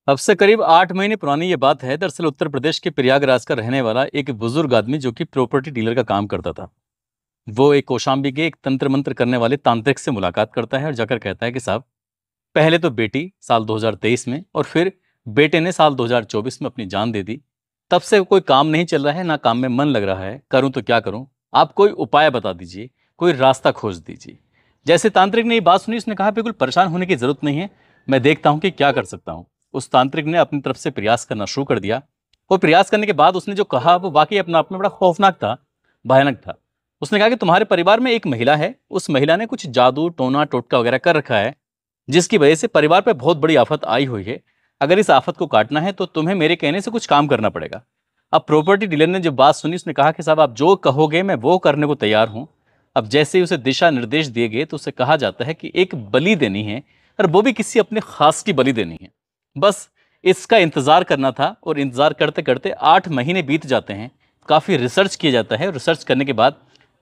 अब से करीब 8 महीने पुरानी ये बात है। दरअसल उत्तर प्रदेश के प्रयागराज का रहने वाला एक बुजुर्ग आदमी जो कि प्रॉपर्टी डीलर का काम करता था, वो एक कौशाम्बी के एक तंत्र मंत्र करने वाले तांत्रिक से मुलाकात करता है और जाकर कहता है कि साहब, पहले तो बेटी साल 2023 में और फिर बेटे ने साल 2024 में अपनी जान दे दी। तब से कोई काम नहीं चल रहा है, ना काम में मन लग रहा है, करूं तो क्या करूं? आप कोई उपाय बता दीजिए, कोई रास्ता खोज दीजिए। जैसे तांत्रिक ने ये बात सुनी, उसने कहा बिल्कुल परेशान होने की जरूरत नहीं है, मैं देखता हूं कि क्या कर सकता हूं। उस तांत्रिक ने अपनी तरफ से प्रयास करना शुरू कर दिया और प्रयास करने के बाद उसने जो कहा वो वाकई अपने आप में बड़ा खौफनाक था, भयानक था। उसने कहा कि तुम्हारे परिवार में एक महिला है, उस महिला ने कुछ जादू टोना टोटका वगैरह कर रखा है, जिसकी वजह से परिवार पर बहुत बड़ी आफत आई हुई है। अगर इस आफत को काटना है तो तुम्हें मेरे कहने से कुछ काम करना पड़ेगा। अब प्रॉपर्टी डीलर ने जब बात सुनी, उसने कहा कि साहब आप जो कहोगे मैं वो करने को तैयार हूं। अब जैसे ही उसे दिशा निर्देश दिए गए तो उसे कहा जाता है कि एक बलि देनी है, और वो भी किसी अपने खास की बलि देनी है। बस इसका इंतजार करना था और इंतजार करते करते 8 महीने बीत जाते हैं। काफी रिसर्च किया जाता है, रिसर्च करने के बाद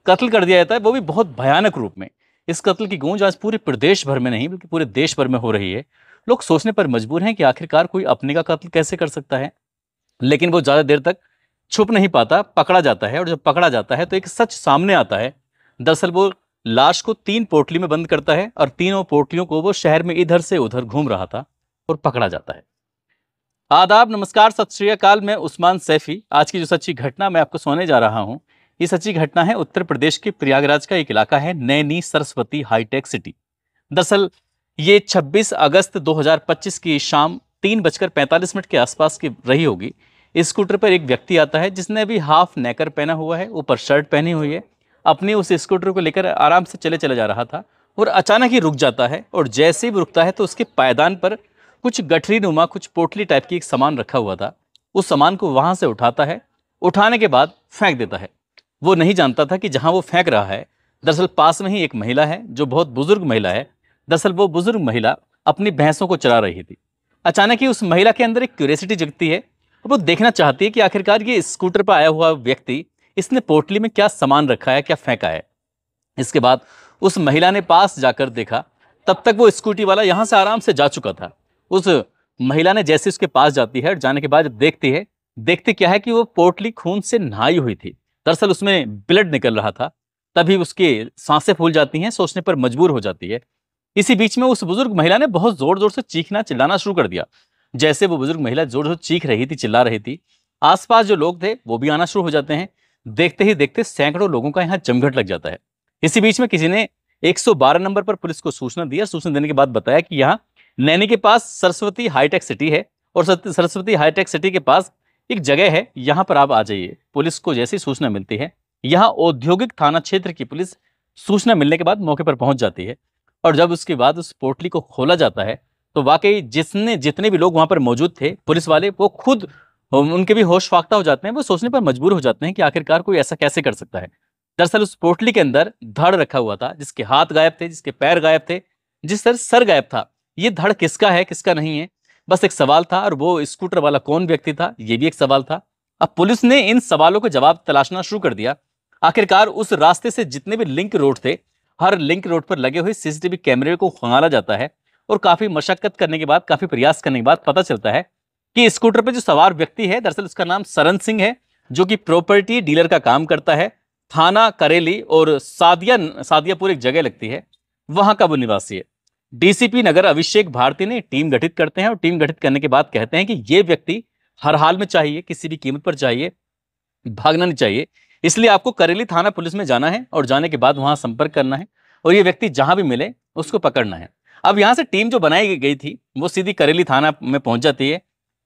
कत्ल कर दिया जाता है, वो भी बहुत भयानक रूप में। इस कत्ल की गूंज आज पूरे प्रदेश भर में नहीं बल्कि पूरे देश भर में हो रही है। लोग सोचने पर मजबूर हैं कि आखिरकार कोई अपने का कत्ल कैसे कर सकता है, लेकिन वो ज्यादा देर तक छुप नहीं पाता, पकड़ा जाता है। और जब पकड़ा जाता है तो एक सच सामने आता है। दरअसल वो लाश को 3 पोटली में बंद करता है और तीनों पोटलियों को वो शहर में इधर से उधर घूम रहा था और पकड़ा जाता है। आदाब, नमस्कार, सत श्री अकाल। मैं उस्मान सैफी। आज की जो सच्ची घटना मैं आपको सुनाने जा रहा हूं, ये सच्ची घटना है उत्तर प्रदेश के प्रयागराज का एक इलाका है, नैनी सरस्वती हाईटेक सिटी। दरअसल ये 26 अगस्त 2025 की शाम 3:45 के आसपास की रही होगी। इस स्कूटर पर एक व्यक्ति आता है जिसने अभी हाफ नेकर पहना हुआ है, ऊपर शर्ट पहनी हुई है। अपने उस स्कूटर को लेकर आराम से चले चले जा रहा था और अचानक ही रुक जाता है। और जैसे ही वो रुकता है तो उसके पायदान पर कुछ गठरी नुमा, कुछ पोटली टाइप की एक सामान रखा हुआ था। उस सामान को वहां से उठाता है, उठाने के बाद फेंक देता है। वो नहीं जानता था कि जहां वो फेंक रहा है दरअसल पास में ही एक महिला है, जो बहुत बुजुर्ग महिला है। दरअसल वो बुजुर्ग महिला अपनी भैंसों को चरा रही थी। अचानक ही उस महिला के अंदर एक क्यूरियोसिटी जगती है और वो देखना चाहती है कि आखिरकार ये स्कूटर पर आया हुआ व्यक्ति, इसने पोटली में क्या सामान रखा है, क्या फेंका है। इसके बाद उस महिला ने पास जाकर देखा, तब तक वो स्कूटी वाला यहां से आराम से जा चुका था। उस महिला ने जैसे उसके पास जाती है, जाने के बाद जब देखती है, देखते क्या है कि वो पोटली खून से नहाई हुई थी। दरअसल उसमें ब्लड निकल रहा था। तभी उसकी सांसें फूल जाती हैं, सोचने पर मजबूर हो जाती है। इसी बीच में उस बुजुर्ग महिला ने बहुत जोर जोर से चीखना चिल्लाना शुरू कर दिया। जैसे वो बुजुर्ग महिला जोर जोर चीख रही थी, चिल्ला रही थी, आसपास जो लोग थे वो भी आना शुरू हो जाते हैं। देखते ही देखते सैकड़ों लोगों का यहाँ जमघट लग जाता है। इसी बीच में किसी ने 112 नंबर पर पुलिस को सूचना दिया। सूचना देने के बाद बताया कि यहाँ नैनी के पास सरस्वती हाईटेक सिटी है और सरस्वती हाईटेक सिटी के पास एक जगह है, यहाँ पर आप आ जाइए। पुलिस को जैसी सूचना मिलती है, यहाँ औद्योगिक थाना क्षेत्र की पुलिस सूचना मिलने के बाद मौके पर पहुंच जाती है। और जब उसके बाद उस पोटली को खोला जाता है तो वाकई जितने भी लोग वहां पर मौजूद थे, पुलिस वाले, वो खुद उनके भी होश फाख्ता हो जाते हैं। वो सोचने पर मजबूर हो जाते हैं कि आखिरकार कोई ऐसा कैसे कर सकता है। दरअसल उस पोटली के अंदर धड़ रखा हुआ था, जिसके हाथ गायब थे, जिसके पैर गायब थे, जिस तरह सर गायब था। ये धड़ किसका है, किसका नहीं है, बस एक सवाल था। और वो स्कूटर वाला कौन व्यक्ति था, ये भी एक सवाल था। अब पुलिस ने इन सवालों के जवाब तलाशना शुरू कर दिया। आखिरकार उस रास्ते से जितने भी लिंक रोड थे, हर लिंक रोड पर लगे हुए सीसीटीवी कैमरे को खंगाला जाता है और काफी मशक्कत करने के बाद, काफी प्रयास करने के बाद पता चलता है कि स्कूटर पर जो सवार व्यक्ति है, दरअसल उसका नाम सरन सिंह है, जो कि प्रॉपर्टी डीलर का काम करता है। थाना करेली और सादियापुर एक जगह लगती है, वहां का वो निवासी है। डीसीपी नगर अभिषेक भारती ने टीम गठित करते हैं और टीम गठित करने के बाद कहते हैं कि ये व्यक्ति हर हाल में चाहिए, किसी भी कीमत पर चाहिए, भागना नहीं चाहिए। इसलिए आपको करेली थाना पुलिस में जाना है और जाने के बाद वहां संपर्क करना है और ये व्यक्ति जहां भी मिले उसको पकड़ना है। अब यहां से टीम जो बनाई गई थी वो सीधी करेली थाना में पहुंच जाती है।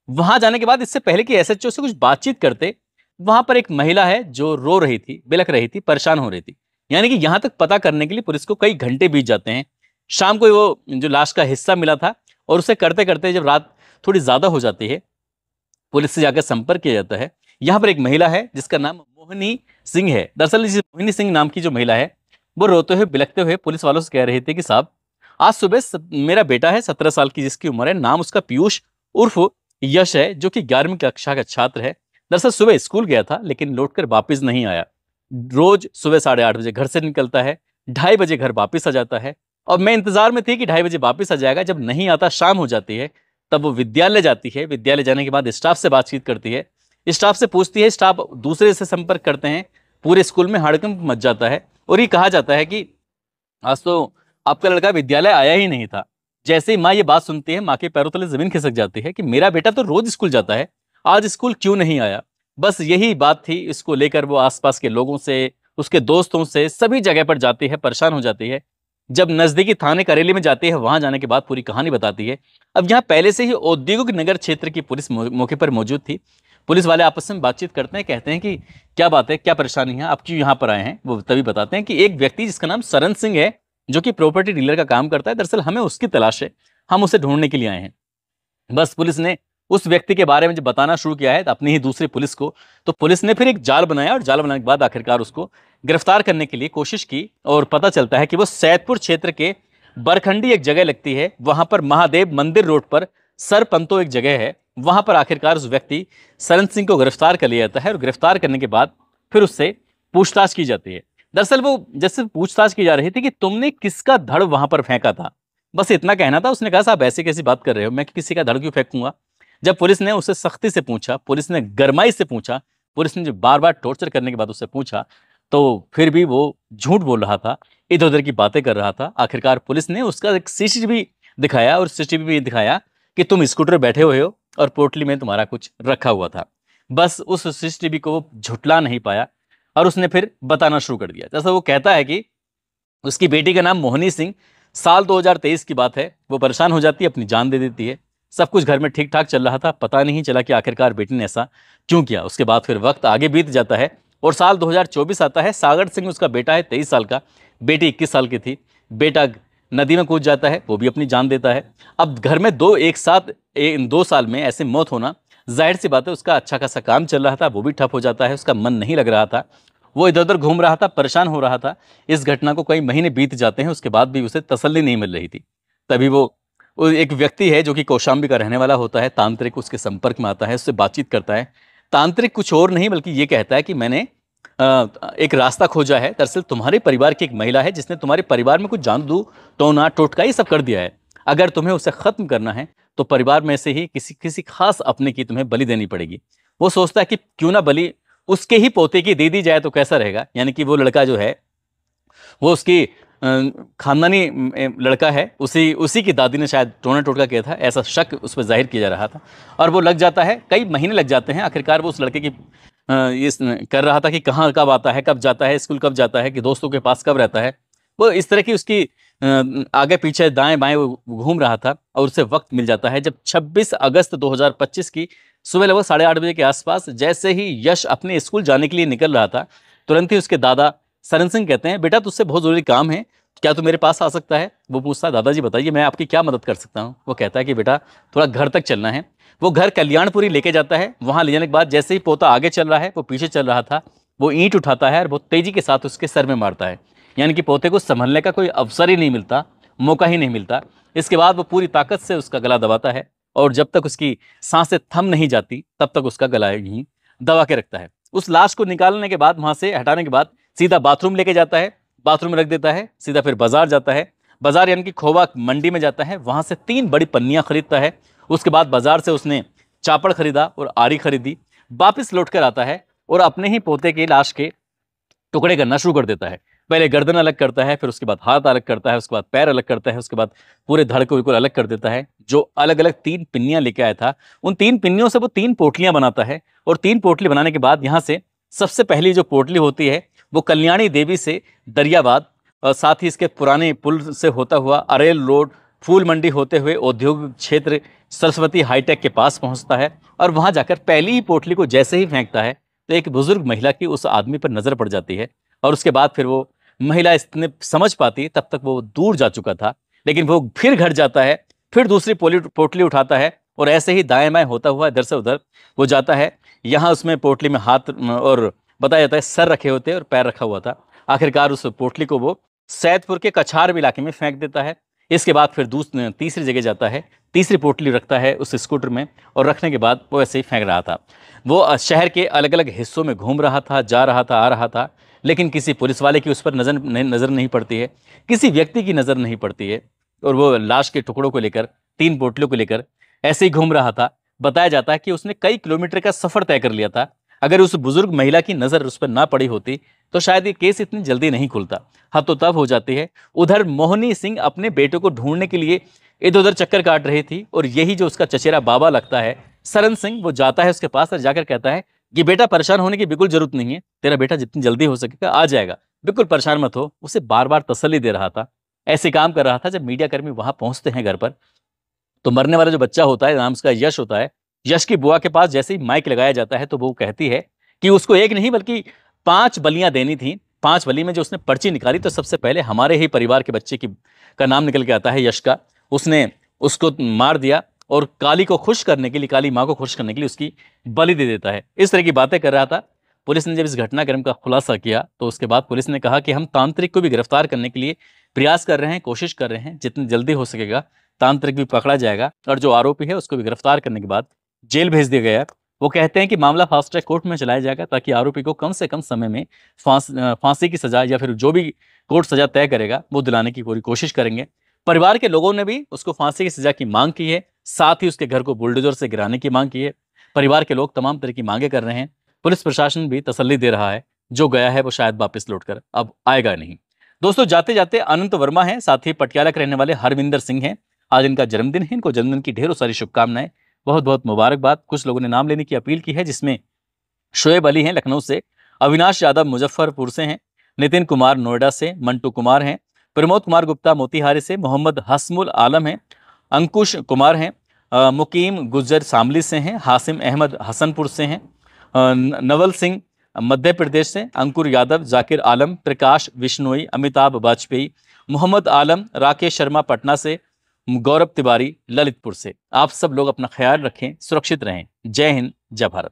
वहां जाने के बाद इससे पहले कि एसएचओ से कुछ बातचीत करते, वहां पर एक महिला है जो रो रही थी, बिलख रही थी, परेशान हो रही थी। यानी कि यहां तक पता करने के लिए पुलिस को कई घंटे बीत जाते हैं। शाम को वो जो लाश का हिस्सा मिला था और उसे करते करते जब रात थोड़ी ज्यादा हो जाती है, पुलिस से जाकर संपर्क किया जाता है। यहाँ पर एक महिला है जिसका नाम मोहिनी सिंह है। दरअसल इस मोहिनी सिंह नाम की जो महिला है, वो रोते हुए बिलखते हुए पुलिस वालों से कह रही थी कि साहब, आज सुबह मेरा बेटा है 17 साल की, जिसकी उम्र है, नाम उसका पीयूष उर्फ यश है, जो कि 11वीं कक्षा का छात्र है। दरअसल सुबह स्कूल गया था लेकिन लौटकर वापस नहीं आया। रोज सुबह 8:30 बजे घर से निकलता है, 2:30 बजे घर वापस आ जाता है। और मैं इंतजार में थी कि 2:30 बजे वापस आ जाएगा। जब नहीं आता, शाम हो जाती है, तब वो विद्यालय जाती है। विद्यालय जाने के बाद स्टाफ से बातचीत करती है, स्टाफ से पूछती है, स्टाफ दूसरे से संपर्क करते हैं। पूरे स्कूल में हड़कंप मच जाता है और ये कहा जाता है कि आज तो आपका लड़का विद्यालय आया ही नहीं था। जैसे ही माँ ये बात सुनती है, माँ के पैरों तले जमीन खिसक जाती है कि मेरा बेटा तो रोज स्कूल जाता है, आज स्कूल क्यों नहीं आया। बस यही बात थी। इसको लेकर वो आसपास के लोगों से, उसके दोस्तों से, सभी जगह पर जाती है, परेशान हो जाती है। जब नजदीकी थाने करेली में जाती है, वहां जाने के बाद पूरी कहानी बताती है। अब यहाँ पहले से ही औद्योगिक नगर क्षेत्र की पुलिस मौके पर मौजूद थी। पुलिस वाले आपस में बातचीत करते हैं, कहते हैं कि क्या बात है, क्या परेशानी है, आप क्यों यहाँ पर आए हैं। वो तभी बताते हैं कि एक व्यक्ति जिसका नाम सरन सिंह है, जो कि प्रॉपर्टी डीलर का काम करता है, दरअसल हमें उसकी तलाश है, हम उसे ढूंढने के लिए आए हैं। बस पुलिस ने उस व्यक्ति के बारे में जब बताना शुरू किया है अपनी ही दूसरी पुलिस को, तो पुलिस ने फिर एक जाल बनाया और जाल बनाने के बाद आखिरकार उसको गिरफ्तार करने के लिए कोशिश की। और पता चलता है कि वो सैदपुर क्षेत्र के बरखंडी एक जगह लगती है, वहां पर महादेव मंदिर रोड पर सरपंतो एक जगह है, वहां पर आखिरकार उस व्यक्ति सरन सिंह को गिरफ्तार कर लिया जाता है। और गिरफ्तार करने के बाद फिर उससे पूछताछ की जाती है। दरअसल वो जैसे पूछताछ की जा रही थी कि तुमने किसका धड़ वहां पर फेंका था, बस इतना कहना था। उसने कहा साहब ऐसी कैसी बात कर रहे हो, मैं किसी का धड़ क्यों फेंकूंगा। जब पुलिस ने उसे सख्ती से पूछा, पुलिस ने गरमाई से पूछा, पुलिस ने जो बार बार टॉर्चर करने के बाद उससे पूछा, तो फिर भी वो झूठ बोल रहा था, इधर उधर की बातें कर रहा था। आखिरकार पुलिस ने उसका एक सीसीटीवी दिखाया और सीसीटीवी में दिखाया कि तुम स्कूटर बैठे हुए हो और पोटली में तुम्हारा कुछ रखा हुआ था। बस उस सीसीटीवी को वो झुटला नहीं पाया और उसने फिर बताना शुरू कर दिया। जैसा वो कहता है कि उसकी बेटी का नाम मोहनी सिंह, साल 2023 की बात है, वो परेशान हो जाती है, अपनी जान दे देती है। सब कुछ घर में ठीक ठाक चल रहा था, पता नहीं चला कि आखिरकार बेटी ने ऐसा क्यों किया। उसके बाद फिर वक्त आगे बीत जाता है और साल 2024 आता है। सागर सिंह उसका बेटा है, 23 साल का, बेटी 21 साल की थी। बेटा नदी में कूद जाता है, वो भी अपनी जान देता है। अब घर में दो एक साथ इन 2 साल में ऐसे मौत होना, जाहिर सी बात है उसका अच्छा खासा काम चल रहा था, वो भी ठप हो जाता है, उसका मन नहीं लग रहा था, वो इधर उधर घूम रहा था, परेशान हो रहा था। इस घटना को कई महीने बीत जाते हैं, उसके बाद भी उसे तसल्ली नहीं मिल रही थी। तभी वो एक व्यक्ति है जो कि कौशाम्बी का रहने वाला होता है, तांत्रिक, उसके संपर्क में आता है, उससे बातचीत करता है। तांत्रिक कुछ और नहीं बल्कि ये कहता है कि मैंने एक रास्ता खोजा है। दरअसल तुम्हारे परिवार की एक महिला है जिसने तुम्हारे परिवार में कुछ जादू टोना टोटका ये सब कर दिया है। अगर तुम्हें उसे खत्म करना है तो परिवार में से ही किसी किसी खास अपने की तुम्हें बलि देनी पड़ेगी। वो सोचता है कि क्यों ना बलि उसके ही पोते की दे दी जाए तो कैसा रहेगा। यानी कि वो लड़का जो है वो उसकी खानदानी लड़का है, उसी उसी की दादी ने शायद टोना टोटका किया था, ऐसा शक उस पर जाहिर किया जा रहा था। और वो लग जाता है, कई महीने लग जाते हैं। आखिरकार वो उस लड़के की कर रहा था कि कहाँ कब आता है, कब जाता है, स्कूल कब जाता है, कि दोस्तों के पास कब रहता है। वो इस तरह की उसकी आगे पीछे दाएं बाएं वो घूम रहा था और उसे वक्त मिल जाता है। जब 26 अगस्त 2025 की सुबह लगभग 8:30 बजे के आसपास जैसे ही यश अपने स्कूल जाने के लिए निकल रहा था, तुरंत ही उसके दादा सरन सिंह कहते हैं, बेटा तुझसे बहुत ज़रूरी काम है, क्या तू मेरे पास आ सकता है। वो पूछता है, दादाजी बताइए मैं आपकी क्या मदद कर सकता हूँ। वो कहता है कि बेटा थोड़ा घर तक चलना है। वो घर कल्याणपुरी लेके जाता है। वहाँ ले जाने के बाद जैसे ही पोता आगे चल रहा है, वो पीछे चल रहा था, वो ईंट उठाता है और बहुत तेजी के साथ उसके सर में मारता है। यानी कि पोते को संभलने का कोई अवसर ही नहीं मिलता, मौका ही नहीं मिलता। इसके बाद वो पूरी ताकत से उसका गला दबाता है और जब तक उसकी सांसें थम नहीं जाती तब तक उसका गला ही दबा के रखता है। उस लाश को निकालने के बाद, वहाँ से हटाने के बाद सीधा बाथरूम लेके जाता है, बाथरूम में रख देता है। सीधा फिर बाजार जाता है, बाजार यानी कि खोवा मंडी में जाता है, वहाँ से 3 बड़ी पन्नियाँ खरीदता है। उसके बाद बाजार से उसने चापड़ खरीदा और आरी खरीदी। वापस लौट कर आता है और अपने ही पोते की लाश के टुकड़े करना शुरू कर देता है। पहले गर्दन अलग करता है, फिर उसके बाद हाथ अलग करता है, उसके बाद पैर अलग करता है, उसके बाद पूरे धड़ को बिल्कुल अलग कर देता है। जो अलग अलग 3 पिन्नियाँ लेके आया था, उन 3 पिन्नियों से वो 3 पोटलियाँ बनाता है। और 3 पोटली बनाने के बाद यहाँ से सबसे पहली जो पोटली होती है वो कल्याणी देवी से दरियाबाद और साथ ही इसके पुराने पुल से होता हुआ अरेल रोड, फूल मंडी होते हुए औद्योगिक क्षेत्र सरस्वती हाईटेक के पास पहुंचता है। और वहां जाकर पहली ही पोटली को जैसे ही फेंकता है तो एक बुजुर्ग महिला की उस आदमी पर नजर पड़ जाती है। और उसके बाद फिर वो महिला इतने समझ पाती, तब तक वो दूर जा चुका था, लेकिन वो फिर घर जाता है, फिर दूसरी पोटली उठाता है और ऐसे ही दाएं बाएं होता हुआ इधर से उधर वो जाता है। यहाँ उसमें पोटली में हाथ और बताया जाता है सर रखे होते और पैर रखा हुआ था। आखिरकार उस पोटली को वो सैदपुर के कछार इलाके में फेंक देता है। इसके बाद फिर तीसरी जगह जाता है, तीसरी पोटली रखता है उस स्कूटर में और रखने के बाद वो ऐसे ही फेंक रहा था। वो शहर के अलग अलग हिस्सों में घूम रहा था, जा रहा था, आ रहा था, लेकिन किसी पुलिस वाले की उस पर नज़र नहीं पड़ती है, किसी व्यक्ति की नज़र नहीं पड़ती है। और वो लाश के टुकड़ों को लेकर, 3 पोटलियों को लेकर ऐसे ही घूम रहा था। बताया जाता है कि उसने कई किलोमीटर का सफर तय कर लिया था। अगर उस बुजुर्ग महिला की नजर उस पर ना पड़ी होती तो शायद ये केस इतनी जल्दी नहीं खुलता। हाँ, तो तब हो जाती है। उधर मोहनी सिंह अपने बेटे को ढूंढने के लिए इधर उधर चक्कर काट रही थी, और यही जो उसका चचेरा बाबा लगता है सरन सिंह, वो जाता है उसके पास और जाकर कहता है कि बेटा, परेशान होने की बिल्कुल जरूरत नहीं है, तेरा बेटा जितनी जल्दी हो सकेगा आ जाएगा, बिल्कुल परेशान मत हो। उसे बार बार तसल्ली दे रहा था। ऐसे काम कर रहा था। जब मीडिया कर्मी वहां पहुंचते हैं घर पर, तो मरने वाला जो बच्चा होता है, नाम उसका यश होता है, यश की बुआ के पास जैसे ही माइक लगाया जाता है तो वो कहती है कि उसको एक नहीं बल्कि 5 बलियां देनी थी। 5 बलि में जो उसने पर्ची निकाली तो सबसे पहले हमारे ही परिवार के बच्चे की का नाम निकल के आता है, यश का। उसने उसको मार दिया और काली को खुश करने के लिए, काली माँ को खुश करने के लिए उसकी बलि दे देता है। इस तरह की बातें कर रहा था। पुलिस ने जब इस घटनाक्रम का खुलासा किया तो उसके बाद पुलिस ने कहा कि हम तांत्रिक को भी गिरफ्तार करने के लिए प्रयास कर रहे हैं, कोशिश कर रहे हैं। जितनी जल्दी हो सकेगा तांत्रिक भी पकड़ा जाएगा और जो आरोपी है उसको भी गिरफ्तार करने के बाद जेल भेज दिया गया है। वो कहते हैं कि मामला फास्ट ट्रैक कोर्ट में चलाया जाएगा ताकि आरोपी को कम से कम समय में फांसी की सजा या फिर जो भी कोर्ट सजा तय करेगा वो दिलाने की पूरी कोशिश करेंगे। परिवार के लोगों ने भी उसको फांसी की सजा की मांग की है, साथ ही उसके घर को बुलडोजर से गिराने की मांग की है। परिवार के लोग तमाम तरह की मांगे कर रहे हैं। पुलिस प्रशासन भी तसल्ली दे रहा है, जो गया है वो शायद वापस लौटकर अब आएगा नहीं। दोस्तों, जाते जाते अनंत वर्मा हैं, साथ ही पटियाला के रहने वाले हरविंदर सिंह हैं। आज इनका जन्मदिन है। इनको जन्मदिन की ढेरों सारी शुभकामनाएं, बहुत बहुत मुबारकबाद। कुछ लोगों ने नाम लेने की अपील की है, जिसमें शोएब अली हैं लखनऊ से, अविनाश यादव मुजफ्फरपुर से हैं, नितिन कुमार नोएडा से, मंटू कुमार हैं, प्रमोद कुमार गुप्ता मोतिहारी से, मोहम्मद हसमुल आलम हैं, अंकुश कुमार हैं, मुकीम गुज्जर शामली से हैं, हासिम अहमद हसनपुर से हैं, नवल सिंह मध्य प्रदेश से, अंकुर यादव, जाकिर आलम, प्रकाश विश्नोई, अमिताभ वाजपेयी, मोहम्मद आलम, राकेश शर्मा पटना से, गौरव तिवारी ललितपुर से। आप सब लोग अपना ख्याल रखें, सुरक्षित रहें। जय हिंद, जय भारत।